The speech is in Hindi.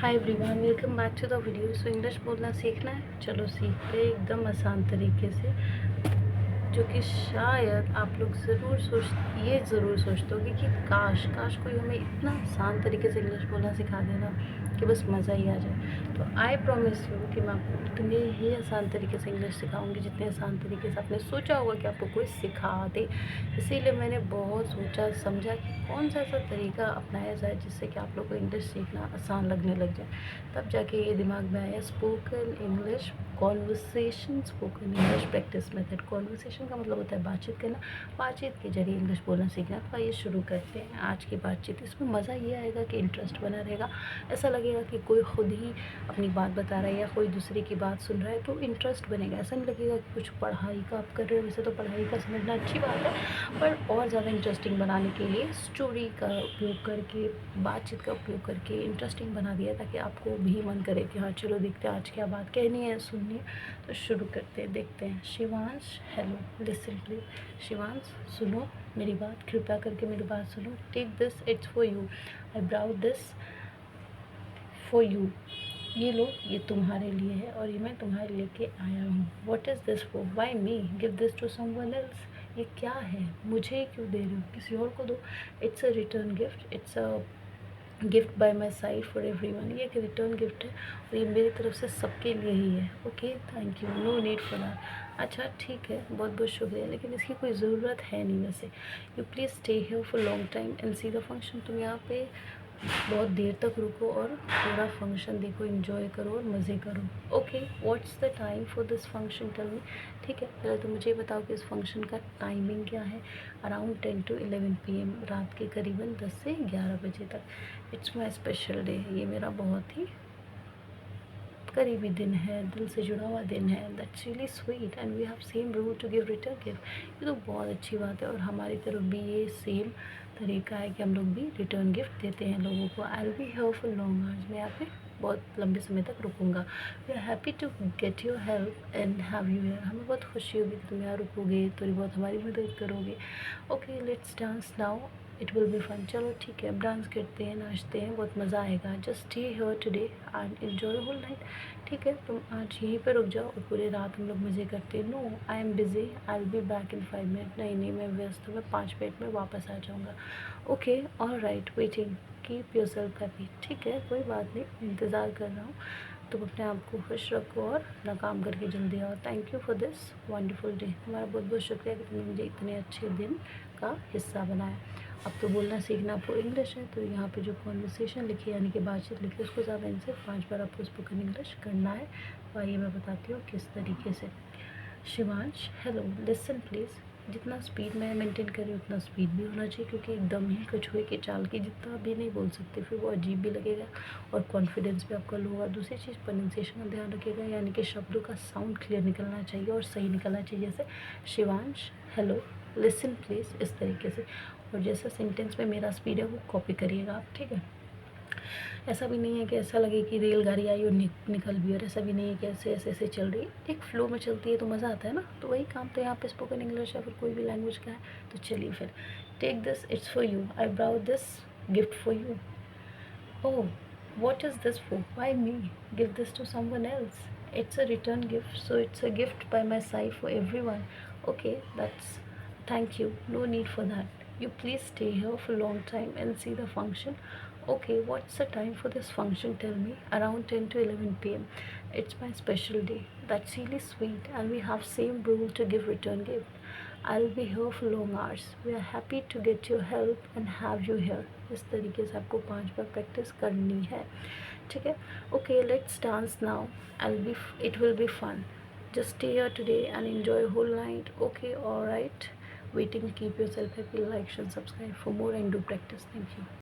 Hi everyone, welcome back to the video. So English बोलना सीखना है, चलो सीखते हैं एकदम आसान तरीके से, जो कि शायद आप लोग ज़रूर सोचते होगे कि काश काश कोई हमें इतना आसान तरीके से इंग्लिश बोलना सिखा देना कि बस मज़ा ही आ जाए। तो आई प्रॉमिस यू कि मैं आपको उतने ही आसान तरीके से इंग्लिश सिखाऊंगी जितने आसान तरीके से आपने सोचा होगा कि आपको कोई सिखा दे। इसीलिए मैंने बहुत सोचा समझा कि कौन सा ऐसा तरीका अपनाया जाए जिससे कि आप लोग को इंग्लिश सीखना आसान लगने लग जाए। तब जाके ये दिमाग में आया spoken English conversation, spoken English practice method. Conversation का मतलब होता है बातचीत करना, बातचीत के जरिए इंग्लिश बोलना सीखना। तो आइए शुरू करते हैं आज की बातचीत। इसमें मज़ा ये आएगा कि इंटरेस्ट बना रहेगा, ऐसा लगेगा कि कोई खुद ही अपनी बात बता रहा है या कोई दूसरे की बात सुन रहा है, तो इंटरेस्ट बनेगा। ऐसा नहीं लगेगा कि कुछ पढ़ाई का आप कर रहे हो। वैसे तो पढ़ाई का समझना अच्छी बात है, पर और ज़्यादा इंटरेस्टिंग बनाने के लिए स्टोरी का उपयोग करके, बातचीत का उपयोग करके इंटरेस्टिंग बना दिया, ताकि आपको भी मन करे कि हाँ चलो देखते हैं आज क्या बात कहनी है, सुननी है। तो शुरू करते हैं, देखते हैं। Shivansh, hello, listen please. Shivansh सुनो मेरी बात, कृपया करके मेरी बात सुनो। Take this, it's for you. I brought this for you. ये लो, ये तुम्हारे लिए है और ये मैं तुम्हारे लेके आया हूँ। What is this for? Why me? Give this to someone else. ये क्या है? मुझे क्यों दे रहे हो? किसी और को दो। It's a return gift, it's a gift bye my side for every one. ये एक रिटर्न गिफ्ट है और ये मेरी तरफ से सबके लिए ही है। Okay, thank you, no need for that. अच्छा ठीक है, बहुत बहुत शुक्रिया, लेकिन इसकी कोई ज़रूरत है नहीं वैसे। You please stay here for long time and see the function. तुम यहाँ पे बहुत देर तक रुको और पूरा फंक्शन देखो, एंजॉय करो और मज़े करो। Okay, what's the time for this function? Tell me. ठीक है, पहले तो मुझे बताओ कि इस फंक्शन का टाइमिंग क्या है। अराउंड 10 to 11 PM, रात के करीबन 10 से 11 बजे तक। इट्स माई स्पेशल डे, ये मेरा बहुत ही करीबी दिन है, दिल से जुड़ा हुआ दिन है। That's really sweet and we have same rule to give return gift. ये तो बहुत अच्छी बात है और हमारी तरफ भी ये सेम तरीका है कि हम लोग भी रिटर्न गिफ्ट देते हैं लोगों को। I will be here for long hours, मैं यहाँ पे बहुत लंबे समय तक रुकूंगा। We are happy to get your help and have you here. हमें बहुत खुशी होगी कि तुम यहाँ रुकोगे, थोड़ी बहुत हमारी मदद करोगे। Okay, let's dance now, it will be fun. चलो ठीक है, अब डांस करते हैं, नाचते हैं, बहुत मज़ा आएगा। Just stay here today and enjoy whole night. ठीक है, तुम आज यहीं पे रुक जाओ और पूरी रात हम लोग मज़े करते हैं। No, I am busy, I will be back in 5 minute. नहीं नहीं, मैं व्यस्त हूँ, मैं 5 मिनट में वापस आ जाऊँगा। Okay, all right, waiting, keep yourself happy. ठीक है, कोई बात नहीं, इंतज़ार कर रहा हूँ। तुम अपने आप को खुश रखो और अपना काम करके जल्दी आओ। Thank you for this wonderful day. तुम्हारा बहुत बहुत शुक्रिया कि तुमने मुझे इतने अच्छे दिन का हिस्सा बनाया। अब तो बोलना सीखना आपको इंग्लिश है, तो यहाँ पे जो कॉन्वर्सेशन लिखी यानी कि बातचीत लिखी, उसको ज़्यादा इनसे 5 बार आपको स्पोकन इंग्लिश करना है। तो आइए मैं बताती हूँ किस तरीके से। Shivansh, hello, listen please. जितना स्पीड मैं मेंटेन कर रही हूँ उतना स्पीड भी होना चाहिए, क्योंकि एकदम ही कछुए की चाल की जितना भी नहीं बोल सकते, फिर वो अजीब भी लगेगा और कॉन्फिडेंस भी आपका लो होगा। दूसरी चीज़, प्रोनाउंसिएशन का ध्यान रखिएगा, यानी कि शब्दों का साउंड क्लियर निकलना चाहिए और सही निकलना चाहिए। जैसे शिवांश, हेलो, लिसन प्लीज़, इस तरीके से। और जैसा सेंटेंस में मेरा स्पीड है वो कॉपी करिएगा आप। ठीक है, ऐसा भी नहीं है कि ऐसा लगे कि रेलगाड़ी आई और निकल भी, और ऐसा भी नहीं है कि ऐसे ऐसे ऐसे चल रही है। एक फ्लो में चलती है तो मज़ा आता है ना। तो वही काम तो यहाँ पे स्पोकन इंग्लिश या फिर कोई भी लैंग्वेज का है। तो चलिए फिर, take this, it's for you. I brought this gift for you. Oh, what is this for? Why me? Give this to someone else. It's a return gift, so it's a gift by my side for everyone. Okay, that's, thank you. No need for that. You please stay here for a long time and see the function. Okay, what's the time for this function? Tell me. Around 10 to 11 PM. It's my special day. That's really sweet, and we have same rule to give return gift. I'll be here for long hours. We are happy to get your help and have you here. इस तरीके से आपको 5 बार प्रैक्टिस करनी है। ठीक है, okay, let's dance now. It will be fun. Just stay here today and enjoy whole night. Okay, alright, waiting, keep yourself happy, like, share, subscribe for more and do practice. Thank you.